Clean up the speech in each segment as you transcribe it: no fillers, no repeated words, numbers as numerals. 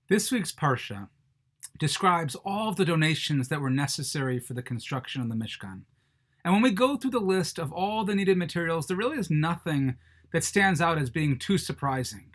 This week's Parsha describes all of the donations that were necessary for the construction of the Mishkan. And when we go through the list of all the needed materials, there really is nothing that stands out as being too surprising.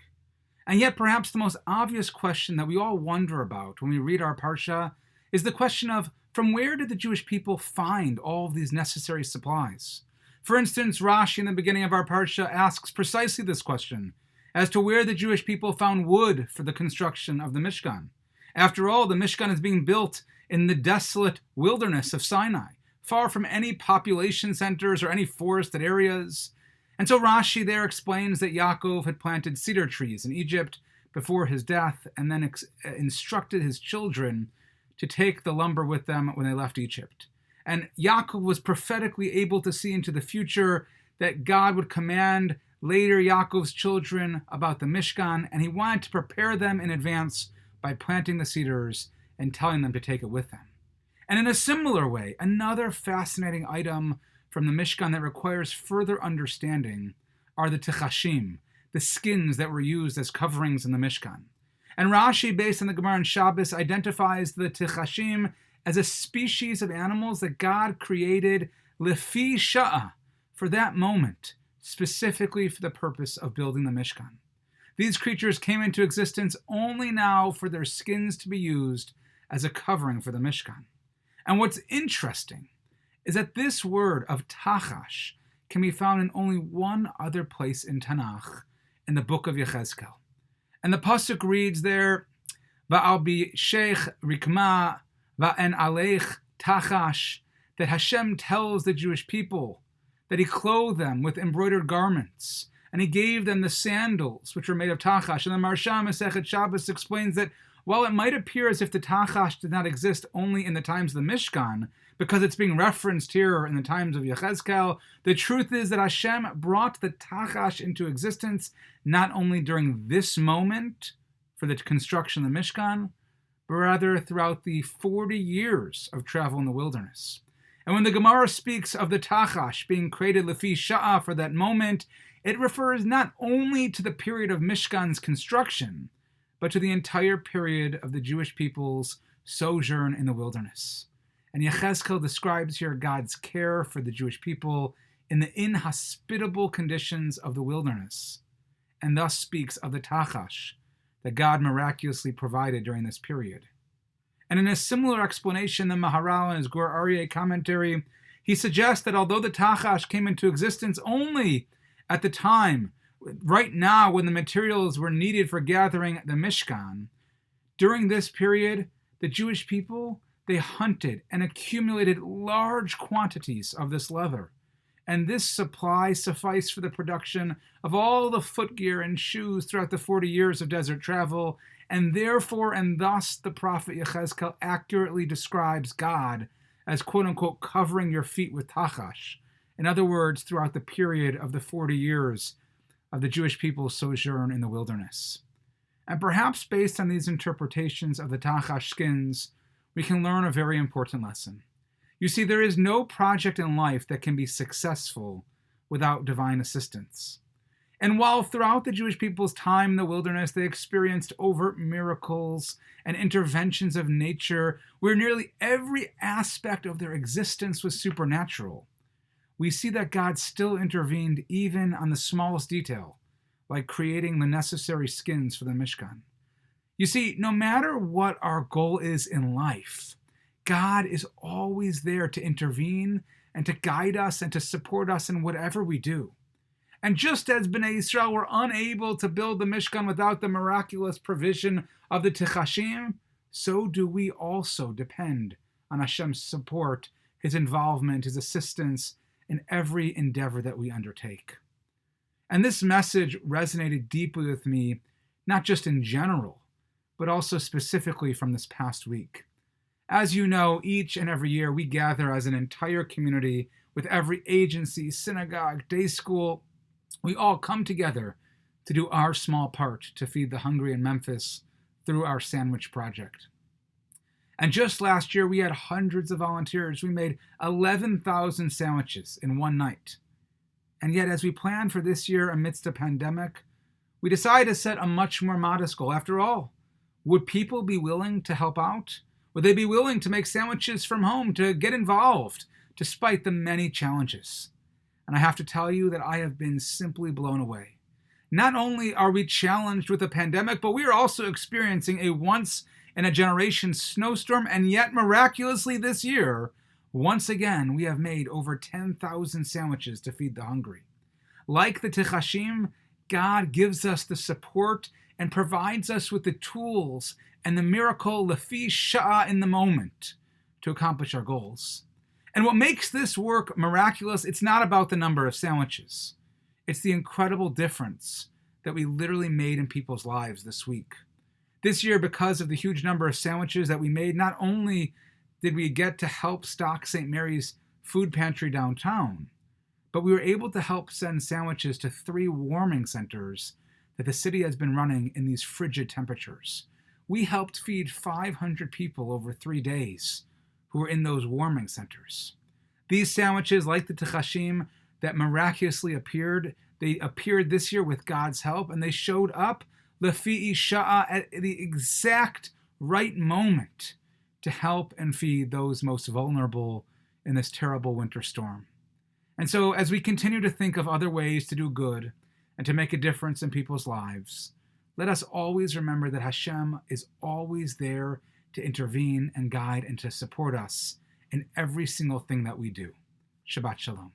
And yet perhaps the most obvious question that we all wonder about when we read our Parsha is the question of, from where did the Jewish people find all of these necessary supplies? For instance, Rashi in the beginning of our Parsha asks precisely this question, as to where the Jewish people found wood for the construction of the Mishkan. After all, the Mishkan is being built in the desolate wilderness of Sinai, far from any population centers or any forested areas. And so Rashi there explains that Yaakov had planted cedar trees in Egypt before his death and then instructed his children to take the lumber with them when they left Egypt. And Yaakov was prophetically able to see into the future that God would command later Yaakov's children about the Mishkan, and he wanted to prepare them in advance by planting the cedars and telling them to take it with them. And in a similar way, another fascinating item from the Mishkan that requires further understanding are the techashim, the skins that were used as coverings in the Mishkan. And Rashi, based on the Gemara and Shabbos, identifies the techashim as a species of animals that God created lefi sha'a, for that moment, specifically for the purpose of building the Mishkan. These creatures came into existence only now for their skins to be used as a covering for the Mishkan. And what's interesting is that this word of tachash can be found in only one other place in Tanakh, in the book of Yechezkel. And the pasuk reads there, Va'al bi sheikh rikma va'en aleich tachash, that Hashem tells the Jewish people that he clothed them with embroidered garments, and he gave them the sandals, which were made of tachash. And the Maharsha Masechet Shabbos explains that while it might appear as if the tachash did not exist only in the times of the Mishkan, because it's being referenced here in the times of Yechezkel, the truth is that Hashem brought the tachash into existence not only during this moment for the construction of the Mishkan, but rather throughout the 40 years of travel in the wilderness. And when the Gemara speaks of the tachash being created lefi sha'a for that moment, it refers not only to the period of Mishkan's construction, but to the entire period of the Jewish people's sojourn in the wilderness. And Yechezkel describes here God's care for the Jewish people in the inhospitable conditions of the wilderness, and thus speaks of the tachash that God miraculously provided during this period. And in a similar explanation, the Maharal in his Gur Aryeh commentary, he suggests that although the tachash came into existence only at the time, right now when the materials were needed for gathering the Mishkan, during this period, the Jewish people, they hunted and accumulated large quantities of this leather. And this supply sufficed for the production of all the footgear and shoes throughout the 40 years of desert travel, and therefore and thus the prophet Yechezkel accurately describes God as quote-unquote covering your feet with tachash. In other words, throughout the period of the 40 years of the Jewish people's sojourn in the wilderness. And perhaps based on these interpretations of the tachash skins, we can learn a very important lesson. You see, there is no project in life that can be successful without divine assistance. And while throughout the Jewish people's time in the wilderness they experienced overt miracles and interventions of nature where nearly every aspect of their existence was supernatural, we see that God still intervened even on the smallest detail, like creating the necessary skins for the Mishkan. You see, no matter what our goal is in life, God is always there to intervene and to guide us and to support us in whatever we do. And just as Bnei Yisrael were unable to build the Mishkan without the miraculous provision of the techashim, so do we also depend on Hashem's support, His involvement, His assistance in every endeavor that we undertake. And this message resonated deeply with me, not just in general, but also specifically from this past week. As you know, each and every year we gather as an entire community with every agency, synagogue, day school. We all come together to do our small part to feed the hungry in Memphis through our sandwich project. And just last year, we had hundreds of volunteers. We made 11,000 sandwiches in one night. And yet, as we plan for this year amidst a pandemic, we decided to set a much more modest goal. After all, Would people be willing to help out? Would they be willing to make sandwiches from home, to get involved, despite the many challenges? And I have to tell you that I have been simply blown away. Not only are we challenged with a pandemic, but we are also experiencing a once-in-a-generation snowstorm, and yet miraculously this year, once again, we have made over 10,000 sandwiches to feed the hungry. Like the Tichashim, God gives us the support and provides us with the tools and the miracle lefi sha'ah in the moment to accomplish our goals. And what makes this work miraculous, it's not about the number of sandwiches. It's the incredible difference that we literally made in people's lives this week. This year, because of the huge number of sandwiches that we made, not only did we get to help stock St. Mary's food pantry downtown, but we were able to help send sandwiches to 3 warming centers that the city has been running in these frigid temperatures. We helped feed 500 people over 3 days who were in those warming centers. These sandwiches, like the Tichashim that miraculously appeared, they appeared this year with God's help, and they showed up lefi sha'ah at the exact right moment to help and feed those most vulnerable in this terrible winter storm. And so as we continue to think of other ways to do good and to make a difference in people's lives, let us always remember that Hashem is always there to intervene and guide and to support us in every single thing that we do. Shabbat Shalom.